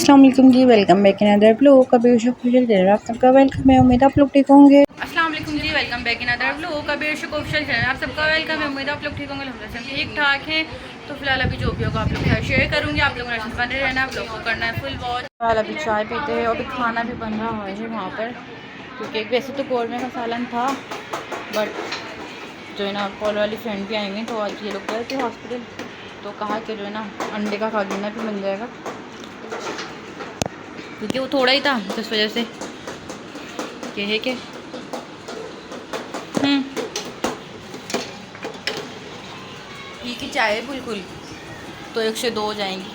अस्सलाम वालेकुम जी, welcome back in other blog. Kabir official channel आप सबका वेलकम है। उम्मीद आप लोग ठीक होंगे। अस्सलाम वालेकुम जी, welcome back in other blog. Kabir official channel आप सबका वेलकम है। उम्मीद आप लोग ठीक होंगे, हम सब ठीक ठाक हैं। तो फिलहाल अभी जो भी होगा आप लोग के साथ शेयर करूँगी। आप लोग मेरे बने रहना, ब्लॉग को करना है फुल वॉच। फिलहाल अभी चाय पीते हैं और अभी खाना भी बन रहा है वहाँ पर, क्योंकि वैसे तो कौरमे का सालन था, बट जो है ना कॉल वाली फ्रेंड भी आएंगे, तो आज ये लोग गए थे हॉस्पिटल, तो कहा कि जो है ना अंडे का खाना भी बन जाएगा, क्योंकि वो थोड़ा ही था, तो इस वजह से ये है कि ठीक ही चाय है बिल्कुल, तो 1 से 2 हो जाएंगी।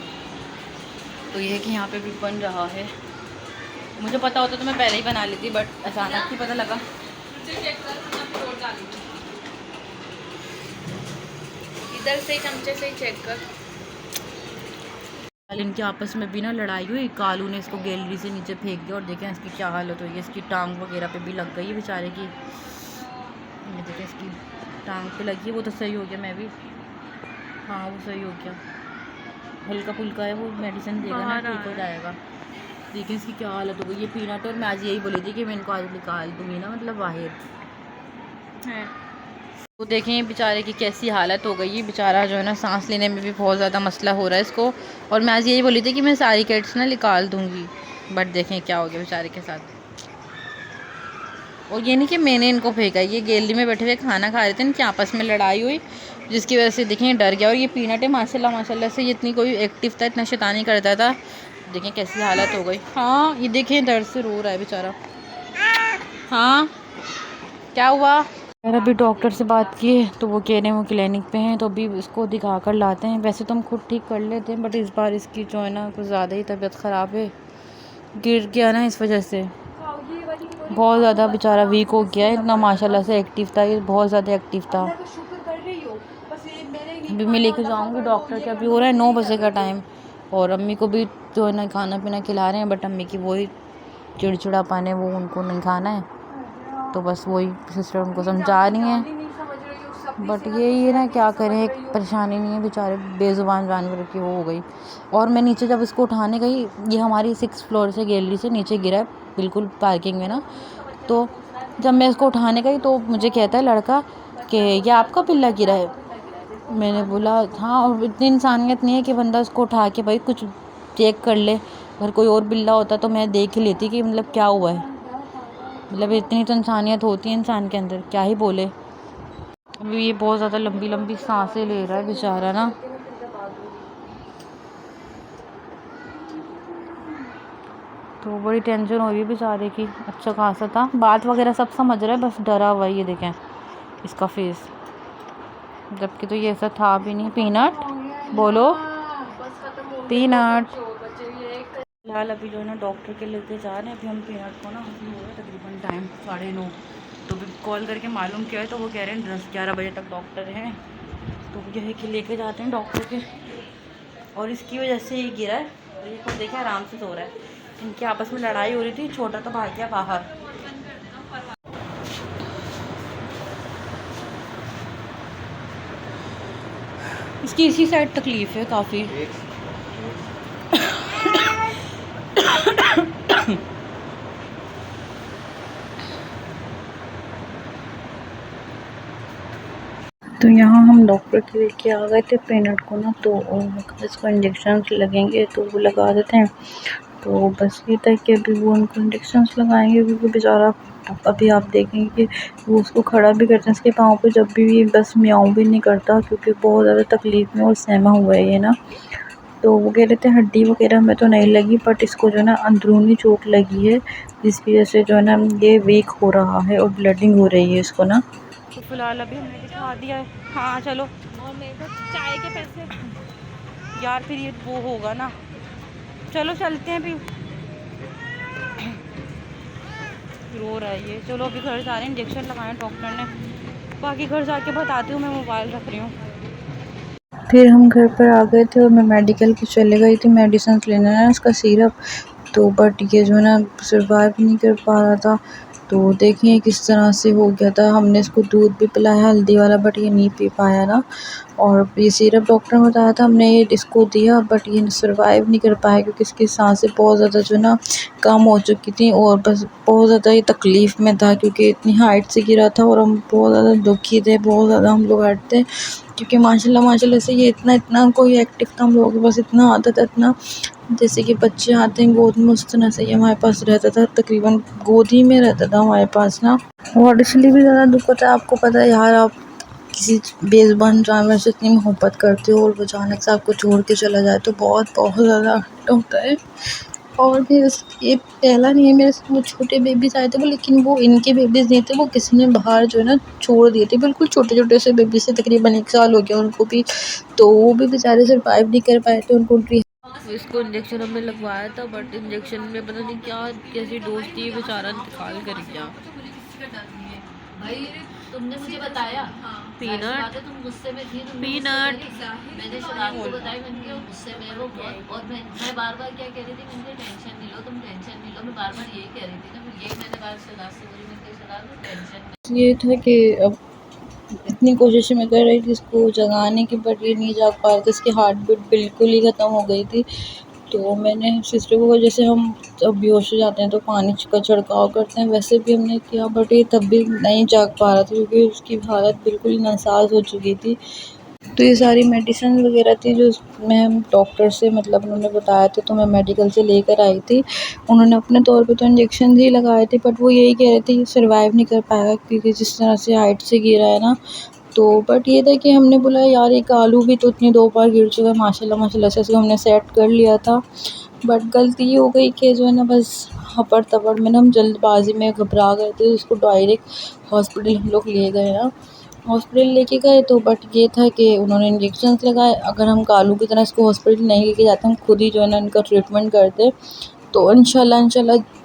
तो ये है कि यहाँ पे भी बन रहा है। मुझे पता होता तो मैं पहले ही बना लेती, बट अचानक ही पता लगा। इधर से चमचे से ही चेक कर। इनके आपस में भी ना लड़ाई हुई। कालू ने इसको गैलरी से नीचे फेंक दिया और देखें इसकी क्या हालत हुई है। इसकी टांग वगैरह पे भी लग गई है बेचारे की। ये देखें इसकी टांग पे लगी है। वो तो सही हो गया, मैं भी हाँ वो सही हो गया, हल्का फुल्का है। वो मेडिसिन देगा ना ठीक हो जाएगा। देखिए इसकी क्या हालत हो गई। ये पीनट और मैं आज यही बोली थी कि मैं इनको आज निकाल दूँगी ना, मतलब बाहर है। तो देखें बेचारे की कैसी हालत हो गई है। बेचारा जो है ना सांस लेने में भी बहुत ज़्यादा मसला हो रहा है इसको। और मैं आज यही बोली थी कि मैं सारी कैट्स ना निकाल दूँगी, बट देखें क्या हो गया बेचारे के साथ। और ये नहीं कि मैंने इनको फेंका, ये गैलरी में बैठे हुए खाना खा रहे थे, इनकी आपस में लड़ाई हुई, जिसकी वजह से देखें डर गया। और ये पीनट है माशाल्लाह माशाल्लाह से, ये इतनी कोई एक्टिव था, इतना शैतानी करता था। देखें कैसी हालत हो गई। हाँ ये देखें दर्द से रो रहा है बेचारा। हाँ क्या हुआ? यार अभी डॉक्टर से बात की है, तो वो कह रहे हैं वो क्लिनिक पे हैं, तो अभी इसको दिखा कर लाते हैं। वैसे तो हम खुद ठीक कर लेते हैं, बट इस बार इसकी जो है ना कुछ ज़्यादा ही तबीयत ख़राब है। गिर गया ना, इस वजह से बहुत ज़्यादा बेचारा वीक हो गया है। इतना माशाल्लाह से एक्टिव था, ये बहुत ज़्यादा एक्टिव था। अभी मैं लेके जाऊँगी डॉक्टर के। अभी हो रहा है 9 बजे का टाइम, और अम्मी को भी जो है ना खाना पीना खिला रहे हैं, बट अम्मी की वही चिड़चिड़ापन है, वो उनको नहीं खाना है, तो बस वही सिस्टर उनको समझा रही हैं। बट यही है ना, क्या करें, एक परेशानी नहीं है, बेचारे बेज़ुबान जानवर की वो हो गई। और मैं नीचे जब इसको उठाने गई, ये हमारी 6th फ्लोर से गैलरी से नीचे गिरा है, बिल्कुल पार्किंग में ना। तो जब मैं इसको उठाने गई तो मुझे कहता है लड़का कि ये आपका पिल्ला गिरा है। मैंने बोला हाँ, और इतनी इंसानियत नहीं है कि बंदा उसको उठा के भाई कुछ चेक कर ले। अगर कोई और बिल्ला होता तो मैं देख ही लेती कि मतलब क्या हुआ है। मतलब इतनी तो इंसानियत होती है इंसान के अंदर, क्या ही बोले। अभी ये बहुत ज़्यादा लंबी लंबी सांसें ले रहा है बेचारा ना। तो बड़ी टेंशन हो रही है बेचारे की। अच्छा खासा था, बात वगैरह सब समझ रहा है, बस डरा हुआ है। ये देखें इसका फेस, जबकि तो ये ऐसा था भी नहीं। पीनट बोलो, पीनट। फिलहाल अभी जो है ना डॉक्टर के लेते जा रहे हैं। अभी हम पीनट को ना, अभी हो रहा है तकरीबन टाइम 9:30, तो अभी कॉल करके मालूम किया है, तो वो कह रहे हैं 10-11 बजे तक डॉक्टर हैं, तो ये है कि लेके जाते हैं डॉक्टर के। और इसकी वजह से ये गिरा है, ये खुद देखे आराम से सो रहा है। इनकी आपस में लड़ाई हो रही थी, छोटा तो भाग गया बाहर। इसकी इसी साइड तकलीफ़ है काफ़ी। तो यहाँ हम डॉक्टर के लेके आ गए थे पीनट को ना, तो इसको इंजेक्शन लगेंगे तो वो लगा देते हैं। तो बस ये था कि अभी वो उनको इंजेक्शन लगाएंगे, क्योंकि बेचारा अभी आप देखेंगे कि वो उसको खड़ा भी करते हैं इसके पाँव पे, जब भी बस म्याऊं भी नहीं करता, क्योंकि बहुत ज़्यादा तकलीफ़ में और सहमा हुआ है ये ना। तो वो कह रहे थे हड्डी वगैरह में तो नहीं लगी, बट इसको जो है ना अंदरूनी चोट लगी है, जिसकी वजह से जो है ना ये वीक हो रहा है और ब्लडिंग हो रही है इसको ना। तो फिलहाल अभी हमने दिखा दिया है। हाँ चलो, और मेरे को चाय के पैसे यार, फिर ये वो होगा ना। चलो चलते हैं। फिर रो रहा है ये। चलो अभी घर जा रहे हैं, इंजेक्शन लगाए डॉक्टर ने, बाकी घर जाके बताती हूँ। मैं मोबाइल रख रही हूँ। फिर हम घर पर आ गए थे और मैं मेडिकल की चले गई थी मेडिसिन लेना है उसका सिरप। तो बट ये जो है ना सर्वाइव नहीं कर पा रहा था, तो देखिए किस तरह से हो गया था। हमने इसको दूध भी पिलाया हल्दी वाला, बट ये नहीं पी पाया ना। और ये सिरप डॉक्टर ने बताया था, हमने ये इसको दिया, बट ये सर्वाइव नहीं कर पाया क्योंकि इसकी सांसें बहुत ज़्यादा जो ना कम हो चुकी थी। और बस बहुत ज़्यादा ये तकलीफ़ में था क्योंकि इतनी हाइट से गिरा था और हम बहुत ज़्यादा दुखी थे, बहुत ज़्यादा हम लोग हर्ट थे क्योंकि माशाल्लाह माशाल्लाह से ये इतना इतना कोई एक्टिव था। हम लोगों के पास इतना आता था, इतना जैसे कि बच्चे आते हैं गोद में, उस तरह से ये हमारे पास रहता था, तकरीबन गोद ही में रहता था हमारे पास ना। और इसलिए भी ज़्यादा दुख होता है। आपको पता है यार, आप किसी बेज़ुबान जानवर से इतनी मोहब्बत करते हो और वो अचानक से आपको छोड़ के चला जाए तो बहुत बहुत ज़्यादा हर्ट होता है। और फिर ये पहला नहीं है, मेरे साथ वो छोटे बेबीज़ आए थे वो, लेकिन वो इनके बेबीज़ नहीं थे, वो किसी ने बाहर जो है ना छोड़ दिए थे, बिल्कुल छोटे-छोटे से बेबी से, तकरीबन 1 साल हो गया उनको भी। तो वो भी बेचारे सर्वाइव नहीं कर पाए थे, उनको इसको इंजेक्शन हमने लगवाया था, बट इंजेक्शन में पता नहीं क्या कैसी डोज थी, बेचारा इंतकाल कर गया। भाई तुमने मुझे बताया पीनट तुम गुस्से में थी, पीनट मैंने शराब को बताया, मैंने कहा गुस्से में वो बहुत। और मैं बार बार क्या कह रही थी, मैंने टेंशन नहीं लो, तुम टेंशन नहीं लो, मैं बार बार यही कह रही थी ना। फिर यही मैंने बार शराब से बोली, मैंने कहा शराब में टेंशन ये था कि अब इतनी कोशिशें मैं कर रही थी इसको जगाने की, बट ये नहीं जाग पा रहा था। इसकी हार्ट बीट बिल्कुल ही ख़त्म हो गई थी। तो मैंने सिस्टर को, जैसे हम जब बेहोश हो जाते हैं तो पानी का छिड़काव करते हैं, वैसे भी हमने किया, बट ये तब भी नहीं जाग पा रहा था क्योंकि उसकी हालत बिल्कुल ही नासाज हो चुकी थी। तो ये सारी मेडिसिन वगैरह थी जो मैं डॉक्टर से, मतलब उन्होंने बताया था, तो मैं मेडिकल से लेकर आई थी। उन्होंने अपने तौर पे तो इंजेक्शन ही लगाए थे, बट वो यही कह रहे थे कि सर्वाइव नहीं कर पाएगा क्योंकि जिस तरह से हाइट से गिरा है ना। तो बट ये था कि हमने बोला यार एक आलू भी तो इतनी 2 बार गिर चुका है, माशाल्लाह माशाल्लाह से हमने सेट कर लिया था। बट गलती ये हो गई कि जो है ना, बस हपड़-तपड़ में ना हम जल्दबाज़ी में घबरा गए थे, उसको डायरेक्ट हॉस्पिटल हम लोग ले गए ना। हॉस्पिटल लेके गए तो बट ये था कि उन्होंने इंजेक्शंस लगाए। अगर हम कालू की तरह इसको हॉस्पिटल नहीं लेके जाते, हम खुद ही जो है ना इनका ट्रीटमेंट करते, तो इंशाल्लाह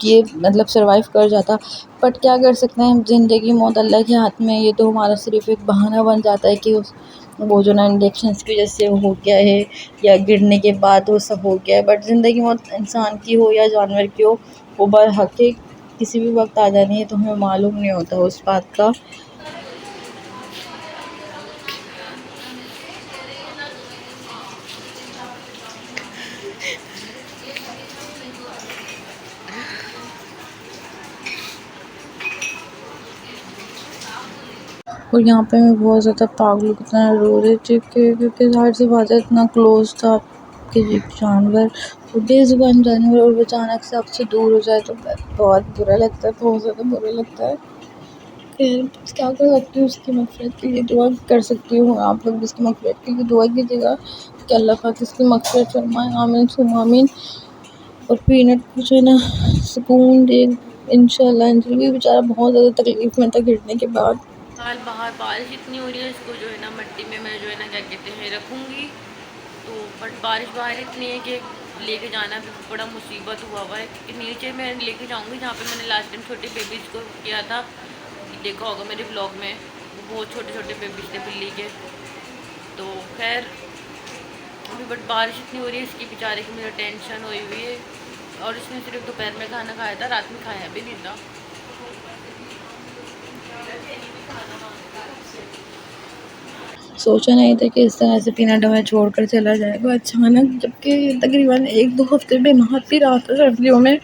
ये मतलब सर्वाइव कर जाता। बट क्या कर सकते हैं, ज़िंदगी मौत अल्लाह के हाथ में है। ये तो हमारा सिर्फ़ एक बहाना बन जाता है कि वो जो ना इंजेक्शंस की वजह से हो गया है या गिरने के बाद वो सब हो गया है। बट ज़िंदगी मौत इंसान की हो या जानवर की हो, वो बरहक़ किसी भी वक्त आ जानी है, तो हमें मालूम नहीं होता उस बात का। और यहाँ पे मैं बहुत ज़्यादा पागलों की तरह रो रही थी क्योंकि ज़ाहिर सी बात है, इतना क्लोज़ था आपके जानवर, और बेज़ुबान जानवर, और वो अचानक से आपसे दूर हो जाए तो बहुत बुरा लगता है, बहुत ज़्यादा बुरा लगता है। खैर क्या कर सकती हूँ, उसकी मग़फ़िरत के लिए दुआ कर सकती हूँ। आप लोग भी उसकी मग़फ़िरत के लिए दुआ कीजिएगा कि अल्लाह पाक इसकी मग़फ़िरत फरमाए, आमीन सुम्मा आमीन। और पीनट को जो है ना सुकून दे इंशाल्लाह। अंजलि बेचारा बहुत ज़्यादा तकलीफ़ में था गिरने के बाद। साल बाहर बारिश इतनी हो रही है, इसको जो है ना मिट्टी में मैं जो है ना क्या कहते हैं रखूँगी। तो बट बारिश बाहर इतनी है कि लेके जाना भी बड़ा मुसीबत हुआ है कि नीचे मैं लेके जाऊँगी जहाँ पे मैंने लास्ट टाइम छोटे बेबीज़ को किया था, देखा होगा मेरे ब्लॉग में, वो बहुत छोटे छोटे बेबीज़ थे बिल्ली के। तो खैर अभी बट बारिश इतनी हो रही है, इसकी बेचारे की मुझे टेंशन हुई हुई है। और इसने सिर्फ दोपहर में खाना खाया था, रात में खाया भी नहीं था। सोचा नहीं था कि इस तरह से पीनट हमें छोड़कर चला जाएगा अचानक, जबकि तकरीबन 1-2 हफ्ते बीमार भी रहा था सर्दियों में,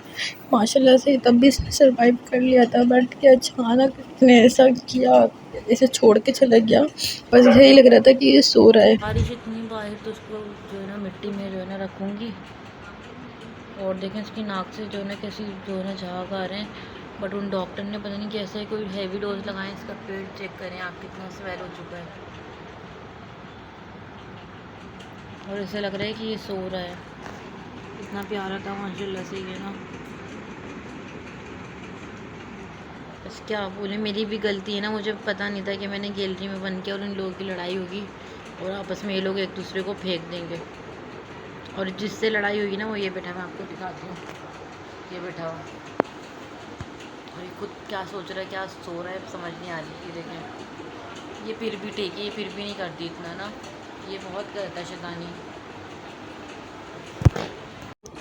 माशाल्लाह से तब भी इसने सर्वाइव कर लिया था। बट कि अचानक इसने ऐसा किया, इसे छोड़ के चला गया। बस यही लग रहा था कि ये सो रहा है। बारिश इतनी बाहर, तो उसको जो है ना मिट्टी में जो है ना रखूँगी। और देखें इसकी नाक से जो है ना कैसी जो है ना झाग आ रहे हैं। बट उन डॉक्टर ने पता नहीं कैसे कोई हैवी डोज लगाएं। इसका पेट चेक करें आप, कितना स्वेल हो चुका है, और ऐसे लग रहा है कि ये सो रहा है। इतना प्यारा था माशाल्लाह से ये ना। बस क्या बोले, मेरी भी गलती है ना, मुझे पता नहीं था कि मैंने गैलरी में बन के और इन लोगों की लड़ाई होगी और आपस में ये लोग एक दूसरे को फेंक देंगे। और जिससे लड़ाई हुई ना वो ये बैठा, मैं आपको दिखाती हूँ, ये बैठा हुआ, और ये खुद क्या सोच रहा है, क्या सो रहा है, समझ नहीं आ रही। ये देखें, ये फिर भी ठीक है, ये फिर भी नहीं करती इतना ना, ये बहुत करता है शैतानी।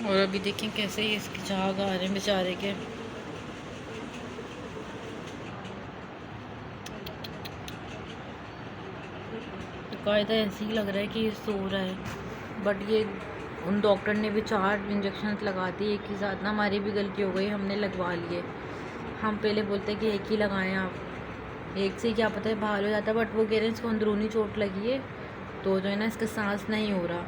और अभी देखें कैसे ये इसके झाग आ रहे हैं बेचारे के। बाकायदा ऐसे ही लग रहा है कि ये सो रहा है, बट ये उन डॉक्टर ने भी 4 इंजेक्शन लगा दिए एक ही साथ ना। हमारी भी गलती हो गई, हमने लगवा लिए। हम पहले बोलते कि एक ही लगाएं आप, एक से क्या पता है बाहर हो जाता, बट वो कह रहे हैं इसको अंदरूनी चोट लगी है तो जो है ना इसका सांस नहीं हो रहा।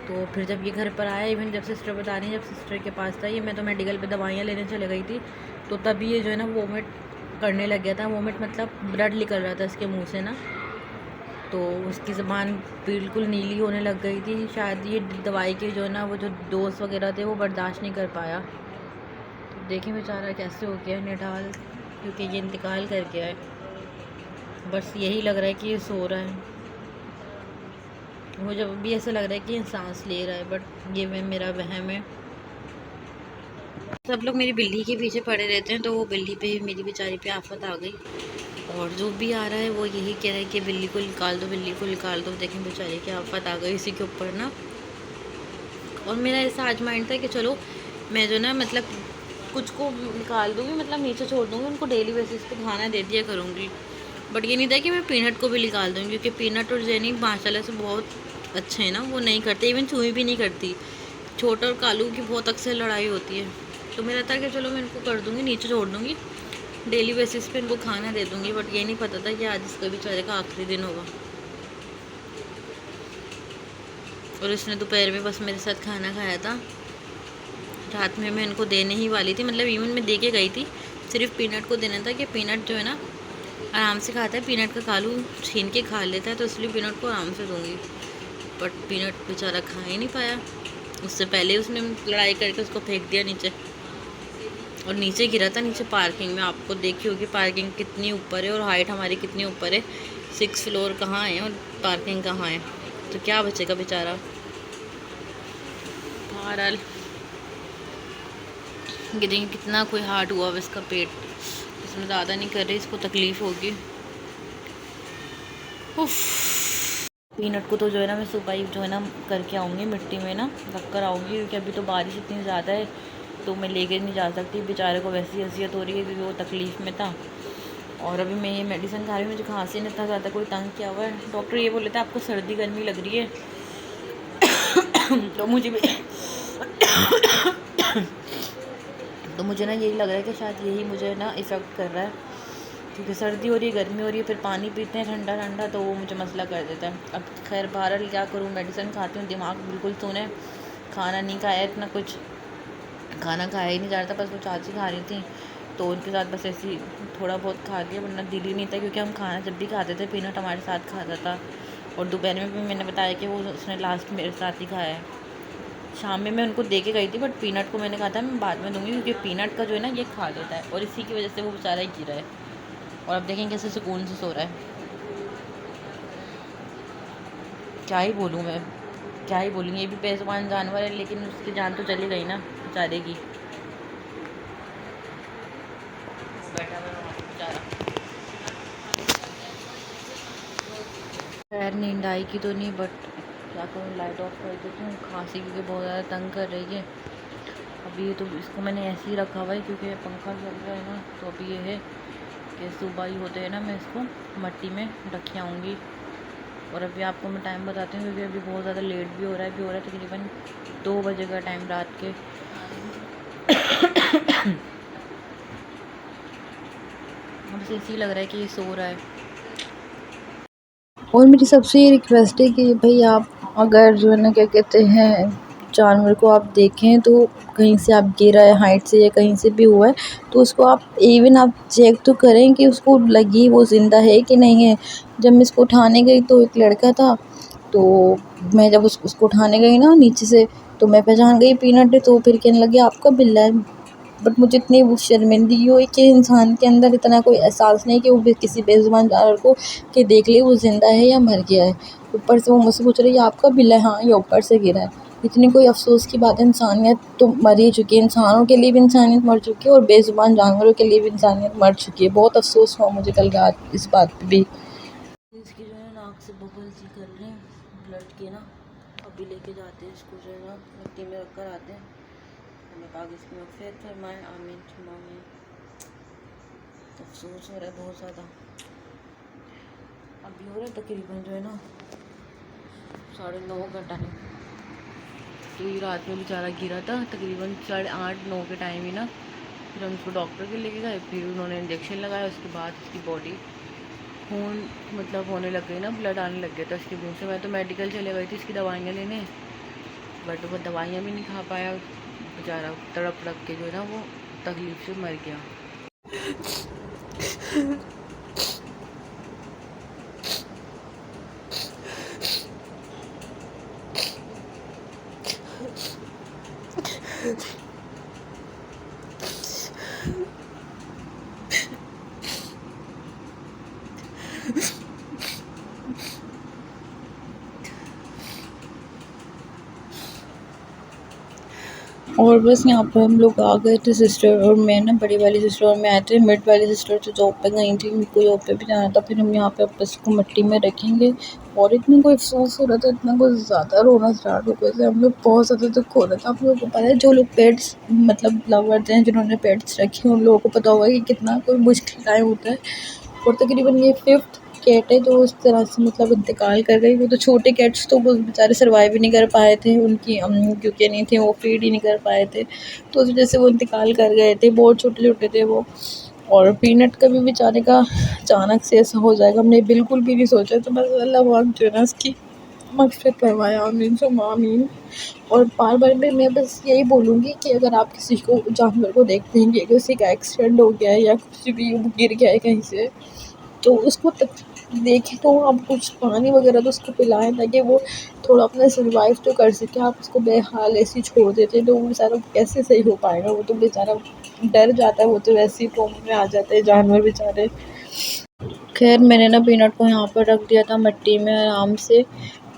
तो फिर जब ये घर पर आया, इवन जब सिस्टर बता रही है, जब सिस्टर के पास था ये, मैं तो मेडिकल पे दवाइयाँ लेने चले गई थी, तो तभी ये जो है ना वोमिट करने लग गया था। वोमिट मतलब ब्लड निकल रहा था इसके मुंह से ना, तो उसकी ज़बान बिल्कुल नीली होने लग गई थी। शायद ये दवाई के जो है ना वो जो डोज वगैरह थे वो बर्दाश्त नहीं कर पाया। तो देखें बेचारा कैसे हो गया निढाल, क्योंकि ये इंतकाल कर गया है। बस यही लग रहा है कि ये सो रहा है, मुझे भी ऐसा लग रहा है कि ये सांस ले रहा है, बट ये मेरा वहम है। सब लोग मेरी बिल्ली के पीछे पड़े रहते हैं, तो वो बिल्ली पे मेरी बेचारी पे आफत आ गई, और जो भी आ रहा है वो यही कह रहा है कि बिल्ली को निकाल दो, बिल्ली को निकाल दो। देखें बेचारी की आफत आ गई इसी के ऊपर ना। और मेरा ऐसा आज माइंड था कि चलो मैं जो ना मतलब कुछ को निकाल दूँगी, मतलब नीचे छोड़ दूँगी, उनको डेली बेसिस पे खाना दे दिया करूँगी। बट ये नहीं था कि मैं पीनट को भी निकाल दूँगी, क्योंकि पीनट और जेनी माशाल्लाह से बहुत अच्छे हैं ना, वो नहीं करते, इवन चूही भी नहीं करती। छोटा और कालू की बहुत अक्सर लड़ाई होती है, तो मेरा था कि चलो मैं इनको कर दूँगी, नीचे छोड़ दूँगी, डेली बेसिस पे इनको खाना दे दूँगी। बट ये नहीं पता था कि आज इसका बेचारे का आखिरी दिन होगा। और इसने दोपहर में बस मेरे साथ खाना खाया था, रात में मैं इनको देने ही वाली थी, मतलब इवन मैं दे के गई थी, सिर्फ पीनट को देना था कि पीनट जो है ना आराम से खाता है, पीनट का कालू छीन के खा लेता है, तो इसलिए पीनट को आराम से दूँगी। बट पीनट बेचारा खा ही नहीं पाया, उससे पहले उसने लड़ाई करके उसको फेंक दिया नीचे, और नीचे गिरा था, नीचे पार्किंग में। आपको देखी होगी पार्किंग कितनी ऊपर है और हाइट हमारी कितनी ऊपर है, 6 फ्लोर कहाँ है और पार्किंग कहाँ है, तो क्या बचेगा बेचारा। बहरहाल गिरेंगे, कितना कोई हार्ड हुआ अब इसका पेट, इसमें ज़्यादा नहीं कर रही, इसको तकलीफ़ होगी। उफ, पीनट को तो जो है ना मैं सुबह ही जो है ना करके आऊँगी, मिट्टी में ना रख कर आऊँगी, क्योंकि अभी तो बारिश इतनी ज़्यादा है तो मैं लेके नहीं जा सकती। बेचारे को वैसी अजियत हो रही है क्योंकि वो तकलीफ़ में था, और अभी मैं ये मेडिसिन खा रही हूँ, मुझे खांसी नहीं था ज़्यादा, कोई तंग किया हुआ है। डॉक्टर ये बोले थे आपको सर्दी गर्मी लग रही है तो मुझे ना यही लग रहा है कि शायद यही मुझे ना इफ़ेक्ट कर रहा है, क्योंकि सर्दी हो रही है, गर्मी हो रही है, फिर पानी पीते हैं ठंडा ठंडा, तो वो मुझे मसला कर देता है। अब खैर बहरहाल क्या करूँ, मेडिसिन खाती हूँ, दिमाग बिल्कुल सुने, खाना नहीं खाया, इतना कुछ खाना खाया ही नहीं जा रहा था। बस वो चाची खा रही थी तो उनके साथ बस ऐसे ही थोड़ा बहुत खा लिया, वरना दिल ही नहीं था, क्योंकि हम खाना जब भी खाते थे पीनट हमारे साथ खाता था, और दोपहर में भी मैंने बताया कि वो उसने लास्ट मेरे साथ ही खाया है। शाम में मैं उनको दे के गई थी, बट पीनट को मैंने कहा था मैं बाद में दूँगी, क्योंकि पीनट का जो है ना ये खा लेता है, और इसी की वजह से वो बेचारा ही गिरा है। और अब देखें कैसे सुकून से सो रहा है। क्या ही बोलूँ मैं, क्या ही बोलूँ, ये भी बेज़ुबान जानवर है, लेकिन उसकी जान तो चली गई ना बेचारे की। बैठा हुआ है बेचारा। खैर नींद आई की तो नहीं, बट क्या करूँ, लाइट ऑफ कर देती हूँ, खांसी क्योंकि बहुत ज़्यादा तंग कर रही है। अभी तो इसको मैंने ऐसे ही रखा हुआ है क्योंकि पंखा चल रहा है ना, तो अभी ये है कि सुबह ही होते हैं ना मैं इसको मट्टी में रख आऊँगी। और अभी आपको मैं टाइम बताती हूँ, क्योंकि अभी बहुत ज़्यादा लेट भी हो रहा है, तकरीबन 2 बजे का टाइम रात के। मुझे ऐसे ही लग रहा है कि ये सो रहा है। और मेरी सबसे ये रिक्वेस्ट है कि भाई आप अगर जो है ना क्या कहते हैं जानवर को आप देखें तो कहीं से आप गिरा है हाइट से या कहीं से भी हुआ है तो उसको आप इवन आप चेक तो करें कि उसको लगी वो ज़िंदा है कि नहीं है। जब मैं इसको उठाने गई तो एक लड़का था, तो मैं जब उसको उठाने गई ना नीचे से, तो मैं पहचान गई पीनट है, तो फिर कहने लगे आपका बिल्ला है। बट मुझे इतनी वो शर्मिंदगी हुई कि इंसान के अंदर इतना कोई एहसास नहीं कि वो किसी बेज़ुबान जानवर को कि देख ले वो ज़िंदा है या मर गया है। ऊपर से वो मुझसे पूछ रही है आपका बिल्ला है? हाँ, ये ऊपर से गिरा है। इतनी कोई अफ़सोस की बात है, इंसानियत तो मर ही चुकी है, इंसानों के लिए भी इंसानियत मर चुकी है और बेज़ुबान जानवरों के लिए भी इंसानियत मर चुकी है। बहुत अफ़सोस हुआ मुझे कल रात इस बात पे भी। इसकी जो है नाक से बबल सी कर रहे हैं ब्लड के ना, अभी लेके जाते हैं इसको जो है ना मिट्टी में रख कर आते हैं। हमें पाक इसकी मग़फ़िरत फरमाए, आमीन सुम्मा आमीन। अफसोस हो रहा है बहुत ज़्यादा। अब अभी हो रहा है तकरीबन जो है ना 9:30 का टाइम। तो ये रात में बेचारा गिरा था तकरीबन 8:30-9 के टाइम ही ना। फिर हम उसको डॉक्टर के लेके गए, फिर उन्होंने इंजेक्शन लगाया। उसके बाद उसकी बॉडी खून मतलब होने लग गई ना, ब्लड आने लग गया था उसके मुँह से। मैं तो मेडिकल चले गई थी इसकी दवाइयाँ लेने, बट वो दवाइयाँ भी नहीं खा पाया बेचारा। तड़प तड़प के जो है ना वो तकलीफ से मर गया। और बस यहाँ पर हम लोग आ गए थे, सिस्टर और मैं ना, बड़ी वाली सिस्टर और मैं आए थे। मिड वाली सिस्टर तो जॉब पे गई थी, उनको जॉब पे भी जाना था। फिर हम यहाँ पे बस को मिट्टी में रखेंगे। और इतना कोई अफसोस हो रहा था, इतना कुछ ज़्यादा रोना स्टार्ट हो गया था। हम लोग बहुत ज़्यादा दुख हो रहा था। आप लोगों को पता है, जो लोग पेट्स मतलब लवर्स हैं, जिन्होंने पेट्स रखे हैं, उन लोगों को पता होगा कि कितना कोई मुश्किल टाइम होता है। और तकरीबन ये 5th कैट है जो इस तरह से मतलब इंतकाल कर गई। वो तो छोटे कैट्स तो वो बेचारे सर्वाइव ही नहीं कर पाए थे, उनकी क्योंकि नहीं थे, वो फीड ही नहीं कर पाए थे, तो उस वजह से वो इंतकाल कर गए थे। बहुत छोटे छोटे थे वो। और पीनट का भी बेचारे का अचानक से ऐसा हो जाएगा, हमने बिल्कुल भी नहीं सोचा। तो बस अल्लाह पाक जो है ना उसकी मग़फ़िरत करवाए, आमीन सुम्मा आमीन। और बार बार मैं बस यही बोलूँगी कि अगर आप किसी को जानवर को देखते हैं कि किसी का एक्सीडेंट हो गया है या कुछ भी गिर गया है कहीं से, तो उसको देखें तो आप कुछ पानी वगैरह तो उसको पिलाएं, ताकि वो थोड़ा अपना सर्वाइव तो कर सके। आप उसको बेहाल ऐसे ही छोड़ देते हैं तो वो बेचारा कैसे सही हो पाएगा। वो तो बेचारा डर जाता है, वो तो वैसे ही ट्रॉमा में आ जाते हैं जानवर बेचारे। खैर मैंने ना पीनट को यहाँ पर रख दिया था मिट्टी में आराम से,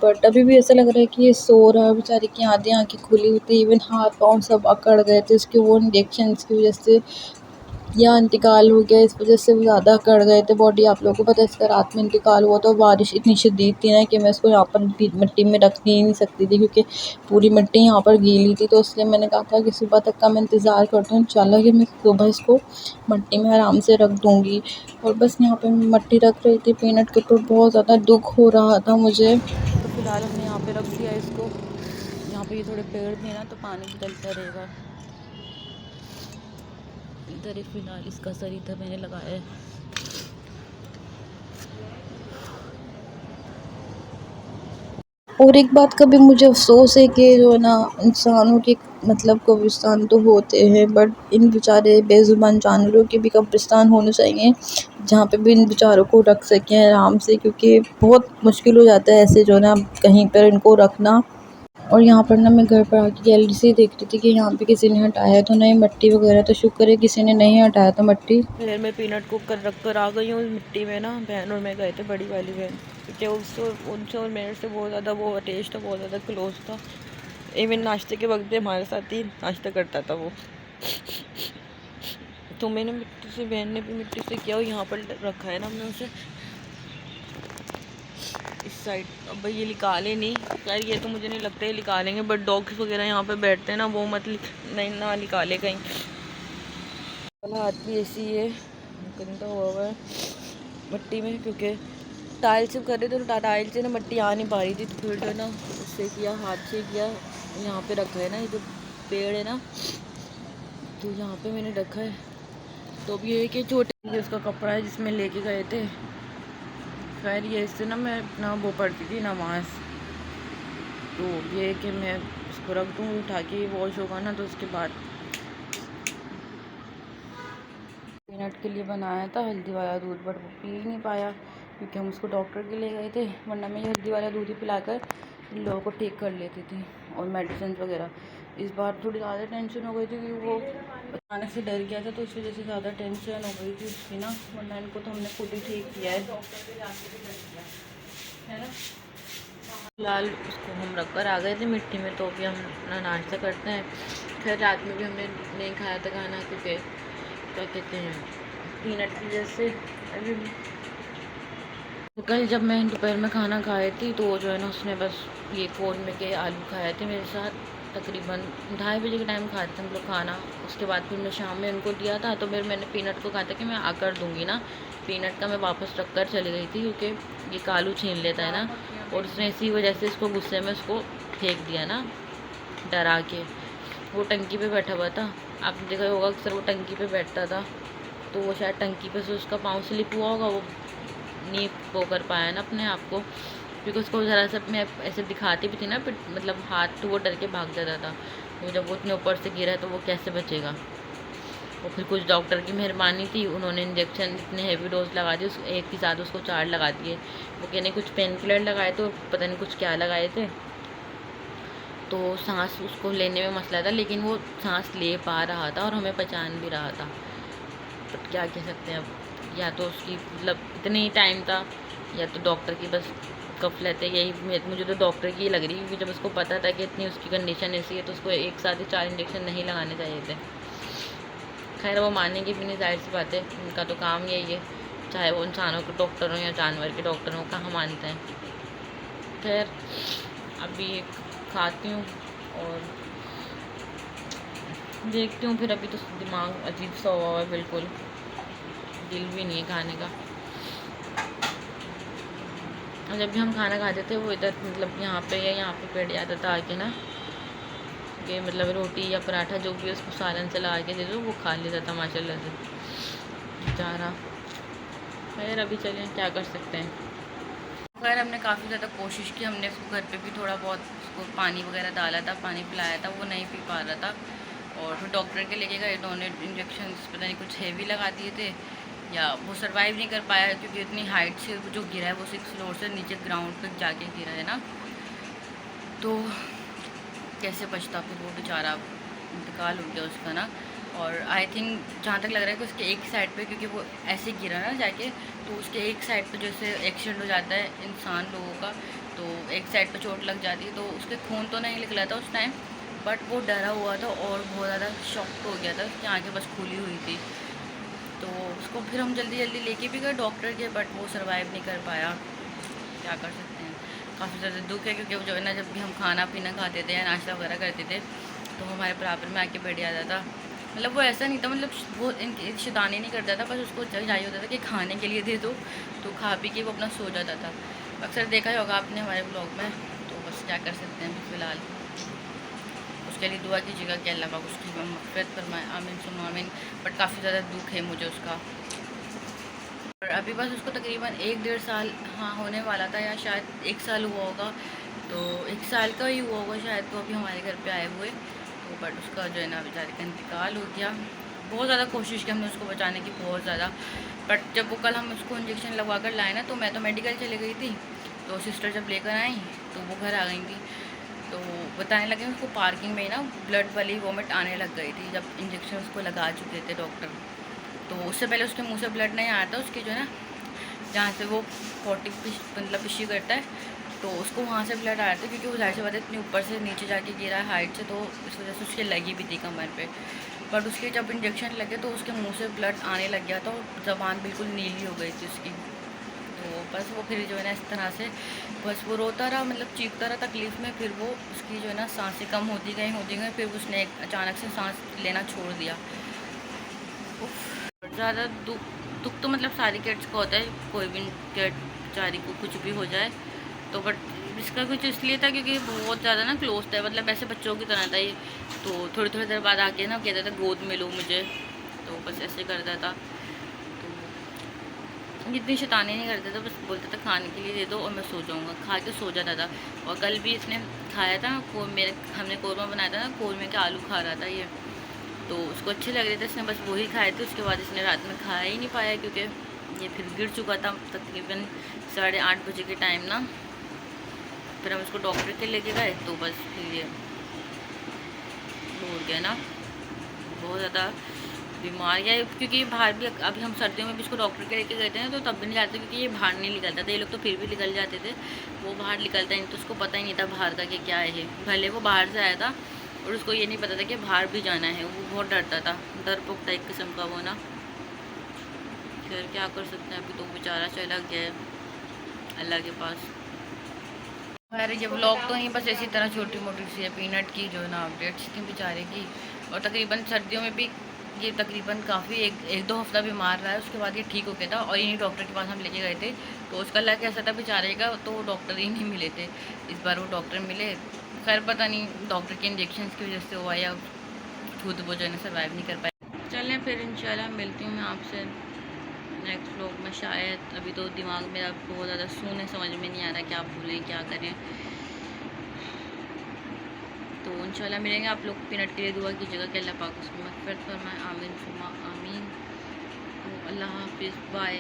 बट अभी भी ऐसा लग रहा है कि ये सो रहा है। बेचारे की आधी आँखें खुली हुई थी, इवन हाथ पाँव सब अकड़ गए थे उसके, वो इंजेक्शन की वजह से या इंतकाल हो गया इस वजह से वो ज़्यादा अकड़ गए थे बॉडी। आप लोगों को पता है इसका रात में इंतकाल हुआ, तो बारिश इतनी शदीद थी ना कि मैं इसको यहाँ पर मिट्टी में रख ही नहीं सकती थी, क्योंकि पूरी मिट्टी यहाँ पर गीली थी। तो इसलिए मैंने कहा था कि सुबह तक का मैं इंतज़ार करती हूँ, इंशाल्लाह कि मैं सुबह इसको मिट्टी में आराम से रख दूँगी। और बस यहाँ पर मैं मिट्टी रख रही थी पीनट के ऊपर, बहुत ज़्यादा दुख हो रहा था मुझे। तो फिलहाल हमने यहाँ पे रख दिया इसको। यहाँ पे ये थोड़े पेड़ भी है ना, तो पानी भी डलता रहेगा। इधर एक फिलहाल इसका सर इधर मैंने लगाया है। और एक बात का भी मुझे अफ़सोस है कि जो है ना, इंसानों के मतलब कब्रिस्तान तो होते हैं, बट इन बेचारे बेज़ुबान जानवरों के भी कब्रिस्तान होने चाहिए, जहाँ पे भी इन बेचारों को रख सकें आराम से, क्योंकि बहुत मुश्किल हो जाता है ऐसे जो है ना कहीं पर इनको रखना। और यहाँ पर ना मैं घर पर आके गैलरी से देख रही थी कि यहाँ पे किसी ने हटाया तो नहीं मिट्टी वगैरह, तो शुक्र है किसी ने नहीं हटाया था मिट्टी। फिर मैं पीनट को रख कर आ गई हूँ मिट्टी में ना। बहन और मैं गए थे, बड़ी वाली बहन, क्योंकि उससे उनसे और मेरे से बहुत ज़्यादा वो अटैच था, बहुत ज़्यादा क्लोज था। इवन नाश्ते के वक्त भी हमारे साथ ही नाश्ता करता था वो। तो मैंने मिट्टी से, बहन ने भी मिट्टी से किया, और यहाँ पर रखा है ना हमने उसे इस साइड। अब भाई ये निकाले नहीं, यार ये तो मुझे नहीं लगता है निकालेंगे, बट डॉग्स वगैरह यहाँ पे बैठते हैं ना, वो मत नहीं ना निकाले कहीं। हाथ भी ऐसी है, गंदा हुआ है मिट्टी में, क्योंकि टाइल से कर रहे थे तो टाइल से ना मिट्टी आ नहीं पा रही थी। तो फिर जो है ना उससे किया, हाथ से किया। यहाँ पे रखा है ना, ये जो पेड़ है ना, तो यहाँ पे मैंने रखा है। तो अब ये है कि छोटे उसका कपड़ा है जिसमें लेके गए थे। खैर ये इससे ना मैं अपना वो पढ़ती थी नमाज, तो ये है कि मैं इसको रख दूँ उठा के, वॉश होगा ना तो उसके बाद। पीनट के लिए बनाया था हल्दी वाला दूध, बट वो पी नहीं पाया क्योंकि हम उसको डॉक्टर के लिए गए थे, वरना मैं ये हल्दी वाला दूध ही पिलाकर इन लोगों को ठीक कर लेती थी, और मेडिसिन वगैरह। इस बार थोड़ी ज़्यादा टेंशन हो गई थी क्योंकि वो अचानक से डर गया था, तो उस वजह से ज़्यादा टेंशन हो गई थी उसकी ना, वरना इनको तो हमने खुद ही ठीक किया है ना। फिलहाल उसको हम रख कर आ गए थे मिट्टी में, तो अभी हम अपना नाश्ता करते हैं। खैर रात में भी हमने नहीं खाया था खाना, क्योंकि क्या कहते हैं पीनट की वजह से। अभी कल जब मैं दोपहर में खाना खाई थी, तो जो है ना उसने बस ये फ़ोन में के आलू खाए थे मेरे साथ, तकरीबन 2:30 बजे के टाइम खाते थे हम लोग खाना। उसके बाद फिर मैं शाम में उनको दिया था, तो फिर मैंने पीनट को कहा था कि मैं आकर दूँगी ना। पीनट का मैं वापस रख कर चली गई थी क्योंकि ये कालू छीन लेता है ना, और उसने इसी वजह से इसको गुस्से में उसको फेंक दिया ना, डरा के। वो टंकी पे बैठा हुआ था, आपने देखा होगा अक्सर वो टंकी पे बैठता था, तो वो शायद टंकी पे से उसका पाँव स्लिप हुआ होगा, वो नहीं वो कर पाया ना अपने आप को, क्योंकि उसको ज़रा सा मैं ऐसे दिखाती भी थी ना, फिर मतलब हाथ, तो वो डर के भाग जाता था। तो जब वो इतने ऊपर से गिरा तो वो कैसे बचेगा। और फिर कुछ डॉक्टर की मेहरबानी थी, उन्होंने इंजेक्शन इतने हेवी डोज लगा दिए, एक के साथ उसको 4 लगा दिए। वो कहने कुछ पेन किलर लगाए तो पता नहीं कुछ क्या लगाए थे, तो सांस उसको लेने में मसला था, लेकिन वो सांस ले पा रहा था और हमें पहचान भी रहा था। बट क्या कह सकते हैं अब, या तो उसकी मतलब इतनी ही टाइम था, या तो डॉक्टर की बस गफलत है। यही मुझे तो डॉक्टर की ही लग रही है, क्योंकि जब उसको पता था कि इतनी उसकी कंडीशन ऐसी है तो उसको एक साथ ही 4 इंजेक्शन नहीं लगाने चाहिए थे। खैर वो मानेंगे भी नहीं, जाहिर सी बात है, उनका तो काम यही है, चाहे वो इंसानों के डॉक्टर हों या जानवर के डॉक्टर हों, कहाँ मानते हैं। खैर अभी खाती हूँ और देखती हूँ, फिर अभी तो दिमाग अजीब सा हुआ है, बिल्कुल दिल भी नहीं है खाने का। और जब भी हम खाना खाते थे वो इधर मतलब यहाँ पे या यहाँ पे पेड़ आता था आके ना, कि मतलब रोटी या पराठा जो भी उसको सालन से लगा के दे दो वो खा लेता था माशाल्लाह से बेचारा। खैर अभी चलें, क्या कर सकते हैं। खैर हमने काफ़ी ज़्यादा कोशिश की, हमने उसको घर पे भी थोड़ा बहुत उसको पानी वगैरह डाला था, पानी पिलाया था, वो नहीं पी पा रहा था। और फिर डॉक्टर के लेके गए, उन्होंने इंजेक्शन पता नहीं कुछ हेवी लगा दिए थे, या वो सर्वाइव नहीं कर पाया क्योंकि इतनी हाइट से जो गिरा है, वो 6 फ्लोर से नीचे ग्राउंड पे जाके गिरा है ना, तो कैसे बचता फिर वो बेचारा, इंतकाल हो गया उसका ना। और आई थिंक जहाँ तक लग रहा है कि उसके एक साइड पे, क्योंकि वो ऐसे गिरा ना जाके, तो उसके एक साइड पे जैसे एक्सीडेंट हो जाता है इंसान लोगों का, तो एक साइड पे चोट लग जाती है, तो उसके खून तो नहीं निकला था उस टाइम, बट वो डरा हुआ था और बहुत ज़्यादा शॉक हो गया था, उसकी आँखें बस खुली हुई थी। तो उसको फिर हम जल्दी जल्दी लेके भी गए डॉक्टर के, बट वो सर्वाइव नहीं कर पाया। क्या कर सकते हैं, काफ़ी ज़्यादा दुख है, क्योंकि वो जो है ना, जब भी हम खाना पीना खाते थे या नाश्ता वगैरह करते थे, तो हमारे बराबर में आके बैठ जाता था। मतलब वो ऐसा नहीं था, मतलब वो इनकी शैतानी नहीं करता था, बस उसको चाहिए होता था कि खाने के लिए दे दो, तो खा पी के वो अपना सो जाता था। अक्सर देखा ही होगा आपने हमारे ब्लॉग में। तो बस क्या कर सकते हैं फ़िलहाल, उसके लिए दुआ कीजिएगा कि अल्लाह पाक उसकी मग़फ़िरत फरमाए, आमीन सुम्मा आमीन। बट काफ़ी ज़्यादा दुख है मुझे उसका। और अभी बस उसको तकरीबन 1-1.5 साल हाँ होने वाला था, या शायद 1 साल हुआ होगा, तो 1 साल का ही हुआ होगा शायद, तो अभी हमारे घर पे आए हुए, तो बट उसका जो है ना बेचारे का इंतकाल हो गया। बहुत ज़्यादा कोशिश की हमने उसको बचाने की, बहुत ज़्यादा। बट जब वो कल हम उसको इंजेक्शन लगवा कर लाए ना, तो मैं तो मेडिकल चली गई थी, तो सिस्टर जब लेकर आई तो वो घर आ गई थी, तो बताने लगे उसको पार्किंग में ना ब्लड वाली वॉमिट आने लग गई थी, जब इंजेक्शन उसको लगा चुके थे डॉक्टर। तो उससे पहले उसके मुंह से ब्लड नहीं आया था, उसकी जो है ना जहाँ से वो 40 मतलब पिशी करता है, तो उसको वहाँ से ब्लड आया था, क्योंकि वो जाहिर सी बात है इतनी ऊपर से नीचे जाके गिरा है हाइट से, तो इस वजह से उसके लगी भी थी कमर पे। बट उसके जब इंजेक्शन लगे तो उसके मुंह से ब्लड आने लग गया था, और ज़बान बिल्कुल नीली हो गई थी उसकी। तो बस वो फिर जो है ना इस तरह से बस वो रोता रहा, मतलब चीखता रहा तकलीफ़ में। फिर वो उसकी जो है ना सांसें कम होती गई, फिर उसने अचानक से सांस लेना छोड़ दिया। ज़्यादा दुख तो मतलब सारी कैट्स को होता है, कोई भी कैट बेचारी को कुछ भी हो जाए तो। बट इसका कुछ इसलिए था क्योंकि बहुत ज़्यादा ना क्लोज था, मतलब ऐसे बच्चों की तरह था ये, तो थोड़ी थोड़ी देर बाद आके ना कहता था गोद में लो मुझे, तो बस ऐसे करता था। तो इतनी शैतानी नहीं करता था, बस बोलता था खाने के लिए दे दो और मैं सो जाऊँगा, खा के सो जाता था। और कल भी इसने खाया था, हमने कौरमा बनाया था ना, कौरमे के आलू खा रहा था ये, तो उसको अच्छे लग रहे थे, इसने बस वही खाए थे। उसके बाद इसने रात में खाया ही नहीं पाया, क्योंकि ये फिर गिर चुका था तकरीबन 8:30 बजे के टाइम ना। फिर हम उसको डॉक्टर के लेके गए, तो बस फिर ये हो गया ना, बहुत ज़्यादा बीमार या, क्योंकि बाहर भी अभी हम सर्दियों में भी इसको डॉक्टर के लेके गए थे ना, तो तब भी नहीं जाते, क्योंकि ये बाहर नहीं निकलता था। ये लोग तो फिर भी निकल जाते थे, वो बाहर निकलता नहीं, तो उसको पता ही नहीं था बाहर का कि क्या है। भले वो बाहर से आया था और उसको ये नहीं पता था कि बाहर भी जाना है, वो बहुत डरता था, डरपोक था एक किस्म का वो ना। फिर क्या कर सकते हैं, अभी तो बेचारा चला गया है अल्लाह के पास। अरे ये व्लॉग तो नहीं, बस इसी तरह छोटी मोटी सी है पीनट की जो है ना अपडेट्स थी बेचारे की। और तकरीबन सर्दियों में भी ये तकरीबन काफ़ी एक दो हफ्ता बीमार रहा है, उसके बाद ये ठीक हो गया था। और इन्हीं डॉक्टर के पास हम लेके गए थे, तो उसका लग ऐसा था बेचारे का, तो डॉक्टर ही नहीं मिले थे। इस बार वो डॉक्टर मिले, खैर पता नहीं डॉक्टर के इंजेक्शन की वजह से हुआ या खुद वो जो है सर्वाइव नहीं कर पाए। चलें फिर इंशाल्लाह मिलती हूँ मैं आपसे नेक्स्ट व्लॉग में शायद। अभी तो दिमाग मेरा बहुत ज़्यादा सून है, समझ में नहीं आ रहा क्या बोलें क्या करें। तो इंशाल्लाह मिलेंगे। आप लोग पीनट के लिए दुआ कीजिएगा कि अल्लाह पाक उसको मग़फ़िरत फरमाए। आमीन सुम्मा आमीन। तो अल्लाह हाफ़िज़, बाय।